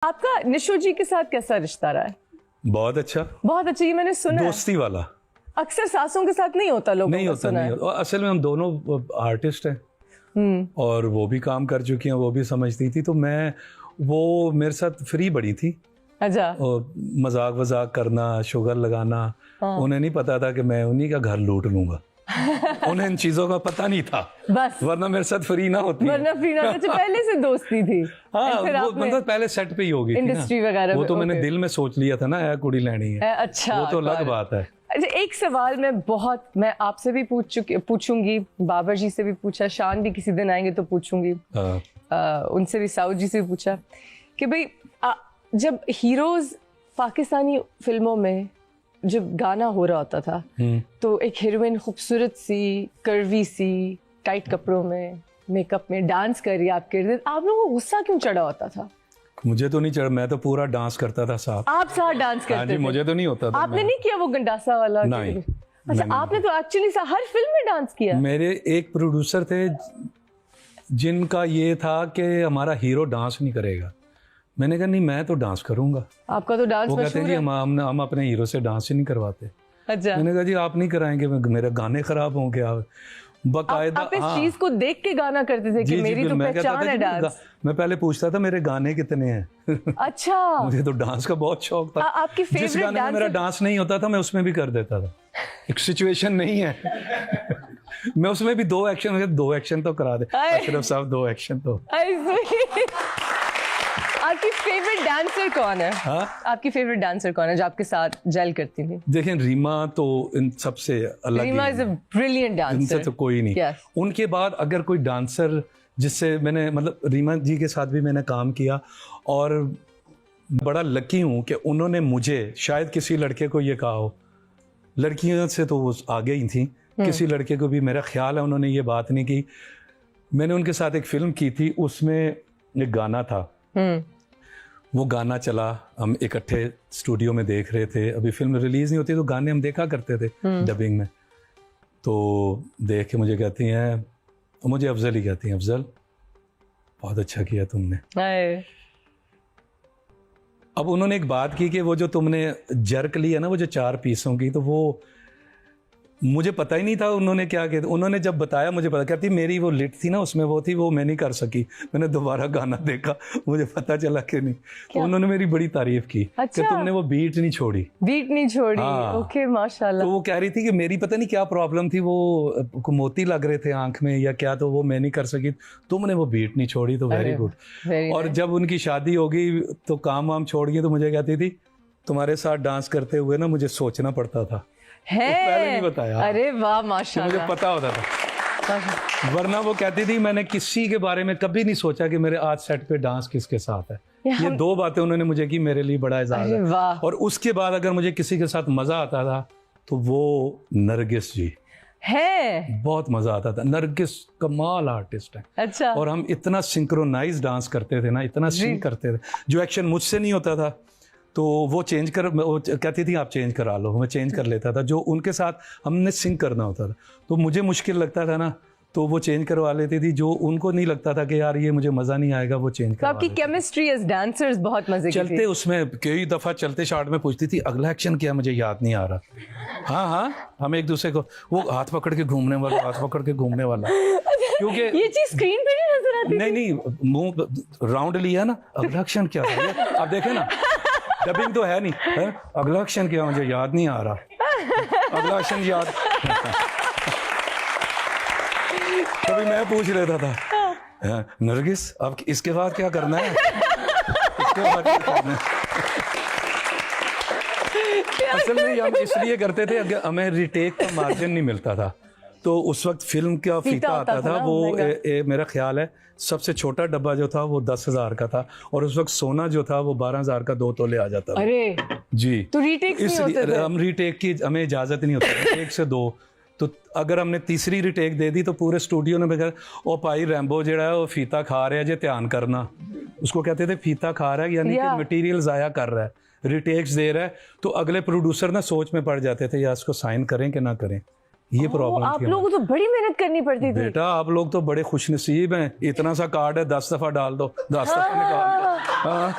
आपका निशु जी के साथ कैसा रिश्ता रहा है? बहुत अच्छा, बहुत अच्छा। ये मैंने सुना दोस्ती वाला। अक्सर सासों के साथ नहीं होता, लोगों नहीं का होता, सुना नहीं है। होता। असल में हम दोनों आर्टिस्ट हैं और वो भी काम कर चुकी हैं, वो भी समझती थी, तो वो मेरे साथ फ्री बड़ी थी। अच्छा। और मजाक वजाक करना, शुगर लगाना, उन्हें नहीं पता था कि मैं उन्हीं का घर लूट लूंगा। उन्हें इन चीजों का पता नहीं था, बस वरना मेरे साथ फ्री ना होती। वरना फ्री ना होती। पहले से दोस्ती थी। हाँ, वो मतलब पहले सेट पे ही होगी थी ना, इंडस्ट्री वगैरह वो तो में, मैंने दिल में सोच लिया था ना, कुड़ी लेनी है। अच्छा, वो तो अलग बात है। अच्छा, एक सवाल मैं आपसे भी पूछूंगी, बाबर जी से भी पूछा, शान भी किसी दिन आएंगे तो पूछूंगी, उनसे भी, साउथ जी से भी पूछा कि भाई जब हीरोज पाकिस्तानी फिल्मों में जब गाना हो रहा होता था तो एक हीरोइन खूबसूरत सी, कर्वी सी, टाइट कपड़ों में, मेकअप में डांस कर रही है आपके इर्द, आप लोगों को गुस्सा क्यों चढ़ा होता था? मुझे तो नहीं चढ़ा, मैं तो पूरा डांस करता था साथ। आप साथ डांस करते थे? मुझे तो नहीं होता था। आपने नहीं किया वो गंडासा वाला? नहीं। अच्छा, आपने तो एक्चुअली हर फिल्म में डांस किया। मेरे एक प्रोड्यूसर थे जिनका ये था कि हमारा हीरो डांस नहीं करेगा। मैंने कहा नहीं, मैं तो डांस करूंगा। आपका तो डांस वो कहते हैं जी हम अपने हीरो से डांस ही नहीं करवाते। अच्छा। मैंने कहा जी आप नहीं कराएंगे, मेरे गाने खराब होंगे। आप बकायदा आप इस चीज को देख के गाना करते थे कि मेरी तो पहचान है डांस। मैं पहले पूछता था मेरे गाने कितने हैं। अच्छा। मुझे तो डांस का बहुत शौक था। आपकी फेवरेट जिस गाने में मेरा डांस नहीं होता था मैं उसमें भी कर देता था। एक सिचुएशन नहीं है मैं उसमें भी दो एक्शन तो करा दे अशरफ साहब, 2 एक्शन तो। आपकी फेवरेट डांसर कौन है? हाँ? आपकी फेवरेट डांसर कौन है जो आपके साथ जेल करती थी? देखें, रीमा तो इन सबसे अलग। Reema is a brilliant dancer, इनसे तो कोई नहीं। yes. उनके बाद अगर कोई डांसर जिससे मैंने, मतलब रीमा जी के साथ भी मैंने काम किया और बड़ा लकी हूँ कि उन्होंने मुझे, शायद किसी लड़के को ये कहा हो, लड़कियों से तो वो आगे ही थी, किसी लड़के को भी मेरा ख्याल है उन्होंने ये बात नहीं की। मैंने उनके साथ एक फिल्म की थी, उसमें एक गाना था, वो गाना चला, हम इकट्ठे स्टूडियो में देख रहे थे, अभी फिल्म रिलीज नहीं होती तो गाने हम देखा करते थे डबिंग में। तो देख के मुझे कहती हैं, मुझे अफजल ही कहती हैं, अफजल बहुत अच्छा किया तुमने। अब उन्होंने एक बात की कि वो जो तुमने जर्क लिया ना, वो जो 4 पीसों की, तो वो मुझे पता ही नहीं था उन्होंने क्या किया। उन्होंने जब बताया मुझे पता, कहती मेरी वो लिट थी ना, उसमें वो थी, वो मैं नहीं कर सकी। मैंने दोबारा गाना देखा, मुझे पता चला कि नहीं। तो उन्होंने मेरी बड़ी तारीफ की। अच्छा? कि तुमने वो बीट नहीं छोड़ी। बीट नहीं छोड़ी। हाँ। ओके, माशाल्लाह। तो वो कह रही थी कि मेरी पता नहीं क्या प्रॉब्लम थी, वो मोती लग रहे थे आंख में या क्या, तो वो मैं नहीं कर सकी, तुमने वो बीट नहीं छोड़ी, तो वेरी गुड। और जब उनकी शादी हो गई तो काम वाम छोड़ गई, तो मुझे कहती थी तुम्हारे साथ डांस करते हुए ना मुझे सोचना पड़ता था। है? पहले नहीं बताया। अरे वाह, माशाल्लाह। मुझे पता होता था, वरना वो कहती थी मैंने किसी के बारे में कभी नहीं सोचा कि मेरे आज सेट पे डांस किसके साथ है। ये 2 बातें उन्होंने मुझे की, मेरे लिए बड़ा एजाज है। और उसके बाद अगर मुझे किसी के साथ मजा आता था तो वो नरगिस जी है, बहुत मजा आता था। नरगिस कमाल आर्टिस्ट है। अच्छा। और हम इतना सिंक्रोनाइज डांस करते थे ना, इतना सिंक करते थे, जो एक्शन मुझसे नहीं होता था तो वो कहती थी आप चेंज करा लो, मैं चेंज कर लेता था। जो उनके साथ हमने सिंक करना होता था तो मुझे मुश्किल लगता था ना, तो वो चेंज करवा लेती थी। जो उनको नहीं लगता था कि यार ये मुझे मजा नहीं आएगा, वो चेंज करवा लेती। आपकी केमिस्ट्री एज डांसर्स बहुत मजे की थी। चलते उसमें कई दफा चलते शॉट में पूछती थी अगला एक्शन क्या, मुझे याद नहीं आ रहा। हाँ, हम एक दूसरे को वो हाथ पकड़ के घूमने वाला, क्योंकि ये चीज स्क्रीन पे नहीं नजर आती। नहीं, मुंह राउंड लिया ना, अगला एक्शन क्या था, अब देखे ना, डबिंग तो है नहीं है? अगला एक्शन क्या, मुझे याद नहीं आ रहा, अगला एक्शन याद। कभी मैं पूछ लेता था नरगिस अब इसके बाद क्या करना है, इसके बाद क्या करना है। असल में हम इसलिए करते थे, अगर हमें रिटेक का मार्जिन नहीं मिलता था तो उस वक्त फिल्म का फीता आता था, वो मेरा ख्याल है सबसे छोटा डब्बा जो था वो 10,000 का था, और उस वक्त सोना जो था वो 12,000 का 2 तोले आ जाता था। अरे जी, तो रीटेक नहीं होते थे? हम रीटेक की हमें इजाजत नहीं होती, 1 से 2। तो अगर हमने तीसरी रिटेक दे दी तो पूरे स्टूडियो ने बगैर ओ भाई रैम्बो जेड़ा है वो फीता खा रहा है, जे ध्यान करना, उसको कहते थे फीता खा रहा है, यानी कि मटेरियल जाया कर रहा है, रिटेक्स दे रहा है। तो अगले प्रोड्यूसर ना सोच में पड़ जाते थे यार इसको साइन करें कि ना करें, ये प्रॉब्लम आप थी लोगों को तो बड़ी मेहनत करनी पड़ती थी। बेटा आप लोग तो बड़े खुशनसीब हैं, इतना सा कार्ड है 10 दफा डाल दो, 10 दफा निकाल दो। हाँ।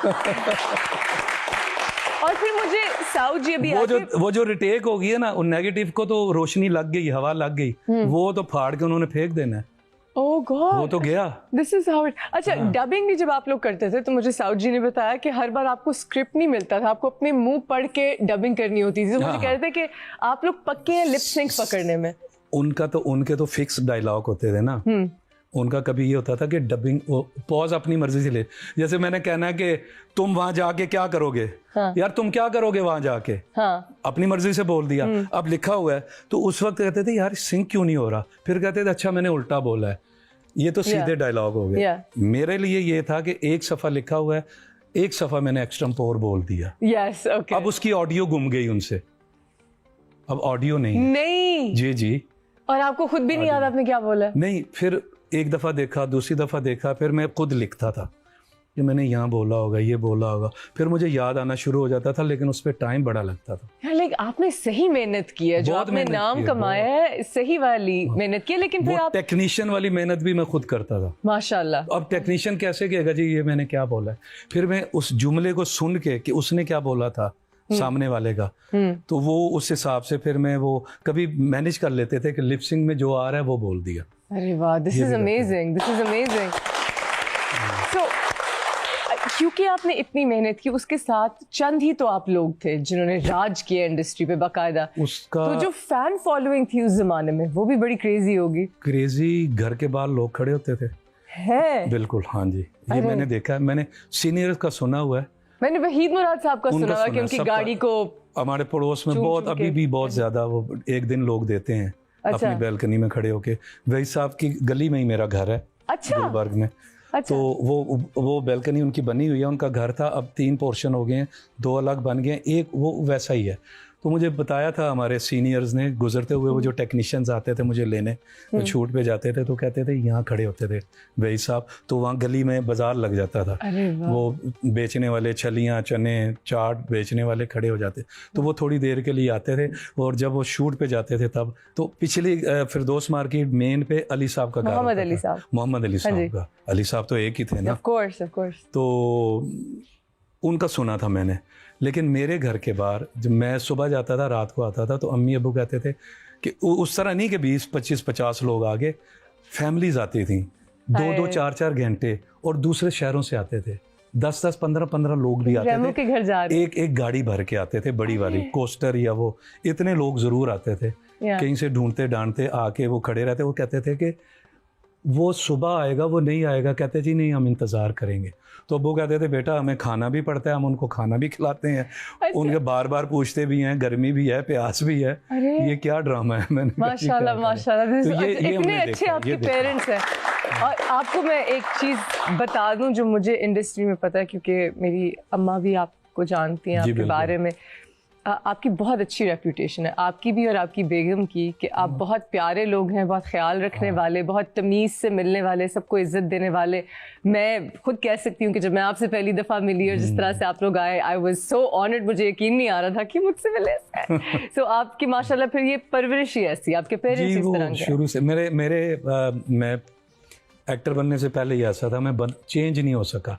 और फिर मुझे साउथ जी अभी वो जो रिटेक हो गई है ना, उन नेगेटिव को तो रोशनी लग गई, हवा लग गई, वो तो फाड़ के उन्होंने फेंक देना है। ओह गॉड, वो तो गया। This is how it. अच्छा, डबिंग भी जब आप लोग करते थे तो मुझे साउथ जी ने बताया कि हर बार आपको स्क्रिप्ट नहीं मिलता था, आपको अपने मुंह पढ़ के डबिंग करनी होती थी। तो मुझे कह रहे थे कि आप लोग पक्के हैं लिप सिंक पकड़ने में। उनके तो फिक्स डायलॉग होते थे ना। उनका कभी ये होता था कि डबिंग पॉज अपनी मर्जी से ले, जैसे मैंने कहना है कि तुम वहां जाके क्या करोगे। हाँ। यार तुम क्या करोगे वहां जाके। हाँ। अपनी मर्जी से बोल दिया। अब लिखा हुआ है तो उस वक्त कहते थे यार सिंक क्यों नहीं हो रहा, फिर कहते थे अच्छा मैंने उल्टा बोला है। ये तो सीधे डायलॉग हो गए। मेरे लिए ये था कि एक सफा लिखा हुआ है, एक सफा मैंने एक्सटेम्पोर बोल दिया। Yes, okay. अब उसकी ऑडियो गुम गई उनसे, अब ऑडियो नहीं। जी। और आपको खुद भी नहीं याद आपने क्या बोला? नहीं, फिर एक दफा देखा, दूसरी दफा देखा, फिर मैं खुद लिखता था कि मैंने यहाँ बोला होगा, ये बोला होगा, फिर मुझे याद आना शुरू हो जाता था, लेकिन उस पर टाइम बड़ा लगता था। यार लेकिन आपने सही मेहनत की है, जो आपने नाम कमाया है, सही वाली मेहनत की है। लेकिन फिर आप टेक्नीशियन वाली मेहनत भी मैं खुद करता था। माशाल्लाह। अब टेक्नीशियन कैसे कहेगा जी ये मैंने क्या बोला है, फिर मैं उस जुमले को सुन के कि उसने क्या बोला था सामने वाले का, तो वो उस हिसाब से फिर मैं वो कभी मैनेज कर लेते थे कि लिपसिंग में जो आ रहा है वो बोल दिया। अरे वाह, this is amazing, this is amazing. So क्योंकि आपने इतनी मेहनत की, उसके साथ चंद ही तो आप लोग थे जिन्होंने राज किया इंडस्ट्री पे बाकायदा। उसका तो जो फैन फॉलोइंग थी उस जमाने में वो भी बड़ी क्रेजी होगी। क्रेजी, घर के बाहर लोग खड़े होते थे। है बिल्कुल, हाँ जी, ये मैंने देखा है, मैंने सीनियर्स का सुना हुआ है। मैंने वहीद मुराद साहब का सुना हुआ कि उनकी गाड़ी को हमारे पड़ोस में बहुत अभी भी बहुत ज्यादा वो एक दिन लोग देते हैं। अच्छा। अपनी बैल्कनी में खड़े होके, वही साहब की गली में ही मेरा घर है। अच्छा। गुलबर्ग में। अच्छा। तो वो बैल्कनी उनकी बनी हुई है, उनका घर था, अब 3 पोर्शन हो गए हैं, 2 अलग बन गए, एक वो वैसा ही है। तो मुझे बताया था हमारे सीनियर्स ने, गुजरते हुए वो जो टेक्नीशियंस आते थे मुझे लेने, शूट पे जाते थे तो कहते थे यहाँ खड़े होते थे भाई साहब, तो वहाँ गली में बाजार लग जाता था, वो बेचने वाले छलियाँ, चने, चाट बेचने वाले खड़े हो जाते, तो वो थोड़ी देर के लिए आते थे। और जब वो शूट पे जाते थे तब तो पिछली फिरदौस मार्केट मेन पे अली साहब का घर, मोहम्मद अली साहब का, अली साहब तो एक ही थे ना। Of course. तो उनका सुना था मैंने, लेकिन मेरे घर के बाहर जब मैं सुबह जाता था, रात को आता था, तो अम्मी अब्बू कहते थे कि उस तरह नहीं कि 20, 25, 50 लोग आगे, फैमिलीज आती थी 2-2, 4-4 घंटे, और दूसरे शहरों से आते थे, 10-10, 15-15 लोग भी आते थे, के घर जा रहे। एक गाड़ी भर के आते थे, बड़ी वाली कोस्टर या वो, इतने लोग जरूर आते थे, कहीं से ढूंढते डांटते आके वो खड़े रहते। वो कहते थे कि वो सुबह आएगा, वो नहीं आएगा, कहते जी नहीं हम इंतज़ार करेंगे। तो वो कहते थे बेटा हमें खाना भी पड़ता है, हम उनको खाना भी खिलाते हैं। उनके बार बार पूछते भी हैं, गर्मी भी है, प्यास भी है, ये क्या ड्रामा है। मैंने माशाल्लाह माशाल्लाह, तो ये इतने अच्छे आपके पेरेंट्स हैं। और आपको मैं एक चीज़ बता दूं जो मुझे इंडस्ट्री में पता है, क्योंकि मेरी अम्मा भी आपको जानती हैं, आपके बारे में आपकी बहुत अच्छी रेपुटेशन है, आपकी भी और आपकी बेगम की, कि आप बहुत प्यारे लोग हैं, बहुत ख्याल रखने वाले, बहुत तमीज़ से मिलने वाले, सबको इज्जत देने वाले। मैं खुद कह सकती हूँ कि जब मैं आपसे पहली दफ़ा मिली और जिस तरह से आप लोग आए, आई वाज सो ऑनर्ड, मुझे यकीन नहीं आ रहा था कि मुझसे मिले। सो आपकी माशाल्लाह फिर ये परवरिश ही ऐसी, आपके पेरेंट्स इस तरह के शुरू से। मैं एक्टर बनने से पहले ही ऐसा था, मैं चेंज नहीं हो सका।